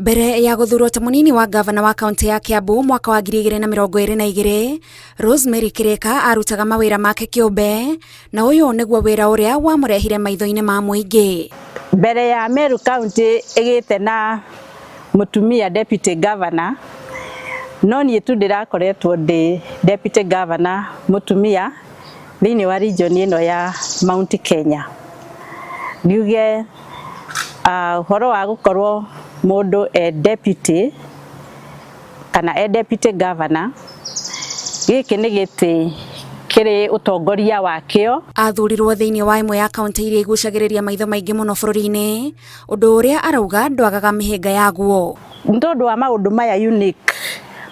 Mbere ya guthurwo ta munini wa gavana wa kaunti ya Kiambu mwaka wa 2022, Rosemary Kirika arutaga mawira make kiumbe, na uyu niguo wira uria wamurehire maitho-ini ma muingi. Mbere ya Meru County igite na mutumia deputy governor, no nie tu ndirakoretwo ndi deputy governor mutumia thiini wa region ino ya Mount Kenya. Niuge horo wa gukorwo mundu deputy kana deputy governor, giki ni giti kiri utongoria wakio. Athurirwo thiini wa imwe ya kaunti iria igucagiriria maitho maingi muno bururi-ini, undu uria arauga ndwagaga mihinga yaguo. Ntondu wa maundu maya unique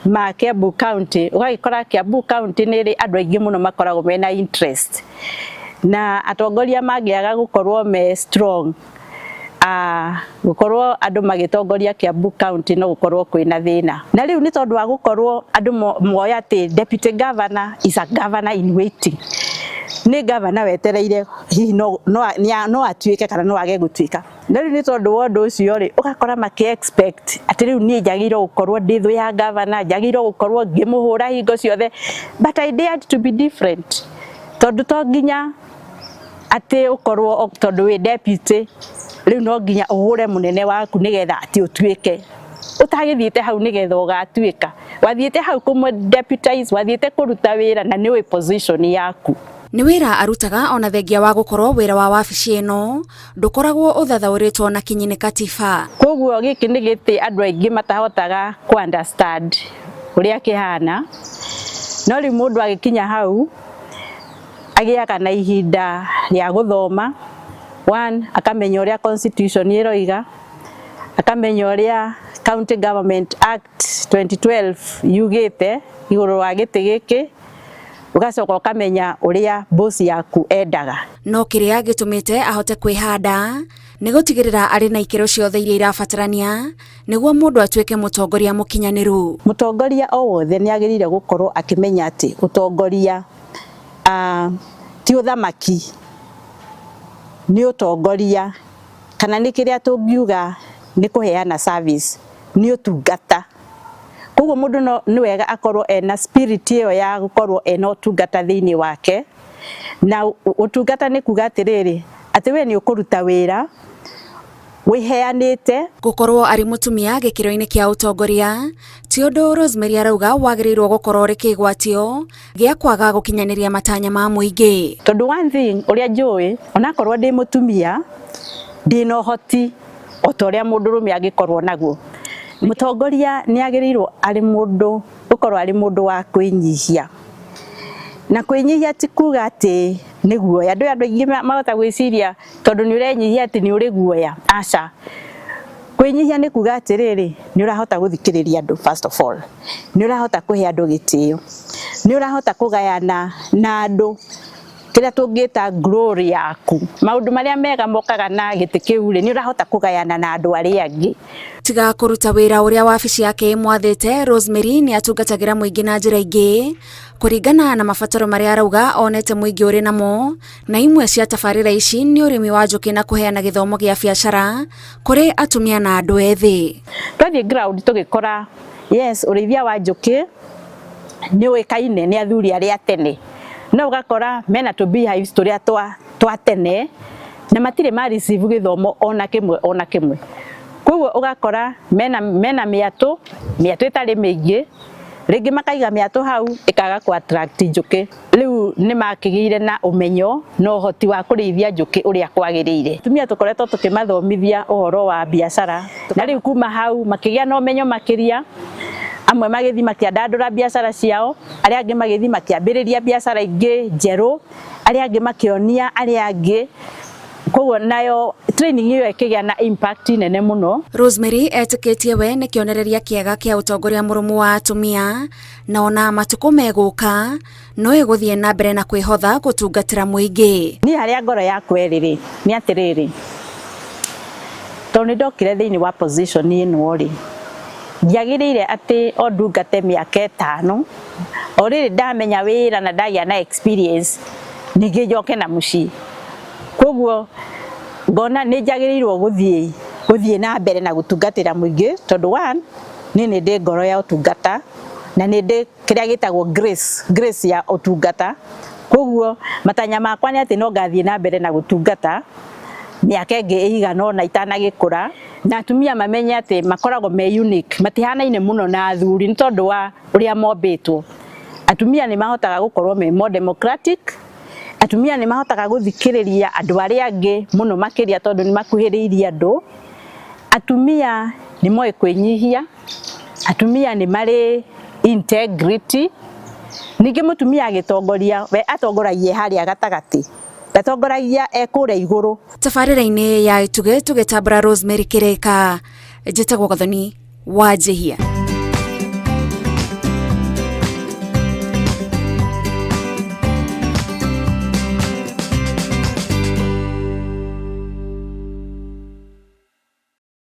ma Kiambu County, ugagikora Kiambu County ni ri andu aingi muno makoragwo mena interest, na atongoria magiaga gukorwo me strong, gukorwo andu magitongoria Kiambu County no gukorwo kwina thina. Na riu ni tondu wa gukorwo andu moya ati deputy governor is a governor in waiting, ni governor wetereire hihi no atuike kana no age gutuika. Na riu ni tondu wa undu ucio ri ugakora maki expect ati riu ni njagirwo gukorwo ndithu ya governor, njagirwo gukorwo ngimuhura hingo ciothe, but I dared to be different. Tondu to nginya ati ukorwo tondu wi deputy riu no nginya uhure munene waku nigetha ati utuike. Utagithiite hau nigetha ugatuika, wathiite hau kumu deputize, wathiite kuruta wira na ni wi position yaku. Ni wira arutaga ona thengia wa gukorwo wira wa wabici ino ndukoragwo uthathauritwo na kinyini katiba. Koguo giki ni giti andu aingi matahotaga ku understand uria kihana, no ri mundu agikinya hau agiaga na ihinda ria guthoma. One, akamenya uria constitution iroiga, akamenya uria County Government Act 2012 yugite iguru wa giti giki, ugacoka ukamenya uria boss yaku endaga. No kiria gitumite ahote kwihanda ni gutigirira ari na ikiro ciothe iria irabatarania niguo mundu atuike mutongoria mukinyaniru. Mutongoria o wothe ni agirire gukorwo akimenya ati utongoria ti uthamaki, ni utongoria kana ni kiria tungiuga ni kuheana service, ni utungata. Koguo mundu ni wega akorwo ena spirit iyo ya gukorwo ena utungata thiini wake, na utungata ni kuga atiriri ati we ni ukuruta wira wiheanite. Gukorwo ari mutumia gikiro-ini kia utongoria ti undu Rosemary arauga wagirirwo gukorwo ri kigwatio gia kwaga gukinyaniria matanya ma muingi. Tondu one thing uria njui, ona korwo ndi mutumia ndina uhoti otoria mundu rume agikorwo naguo. Mutongoria ni agirirwo ari mundu ukorwo ari mundu wa kwinyihia, na kwinyihia ti kuga ati ni guoya. Andu aingi mahota gwiciria tondu ni urenyihia ati ni uri guoya. Aca, kwinyihia ni kuga atiriri ni urahota guthikiriria andu. First of all, ni urahota kuhe andu gitio, ni urahota kugayana na andu kiria tungita glory yaku. Maundu maria mega mokaga na giti kiu ni urahota kugayana na andu aria angi. Tiga kuruta wira uria wabici yake imwathite, Rosemary ni atungatagira muingi na njira ingi kuringana na mabataro maria arauga onete muingi uri namo, na imwe cia tabarira ici ni urimi wa njuki na kuheana githomo gia biacara kuri atumia na andu ethi. Twathie ground tugikora yes urithia wa njuki ni wikaine ni athuri aria tene, no ugakora mena to be high story twa tene na matire ma receive githomo ona kimwe. Koguo ugakora mena miatu itari mingi, ringi makaiga miatu hau ikaga ku attract njuki. Riu ni makigire na umenyo no hoti wa kurithia njuki uria kwagirire. Tumia tukoretwo tukimathomithia uhoro wa biacara, na riu kuma hau makigia no umenyo makiria. Amwe magithi makiandandura biacara ciao, aria angi magithi makiambiriria biacara ingi njeru, aria angi makionia aria angi. Koguo nayo training iyo ikigia na impact nene muno. Rosemary etikitie we ni kionereria kiega kia utongoria murumu wa atumia, na ona matuko meguka no iguthie na mbere na kwihotha gutungatira muingi. Ni haria ngoro yakwa eriri ni atiriri, tondu ndokire thiini wa position ino ri ndiagirire ati ondungate miaka 5 already ndamenya wira na ndagia na experience ningi njoke na mucii. Koguo ngona ni njagirirwo guthie guthie na mbere na gutungatira muingi tondu one ni ndi ngoro ya utungata na ni ndi kiria gitagwo grace ya utungata. Koguo matanya makwa ni ati no gathie na mbere na gutungata miaka ingi igana na itanagikura, na atumia mamenye ati makoragwo me unique, matihanaine muno na athuri ni tondu wa uria mombitwo. Atumia ni mahotaga gukorwo me more democratic, atumia ni mahotaga guthikiriria andu aria angi muno makiria tondu ni makuhiriirie andu. Atumia ni moe kwinyihia, atumia ni mari integrity. Ningi mutumia agitongoria we atongoragia haria gatagati, atongoragia ekure iguru. Tabarĩra-inĩ ya Ituge tũgĩtambũra Rosemary Kĩrĩka, njĩtagwo Gathoni Wanjihia.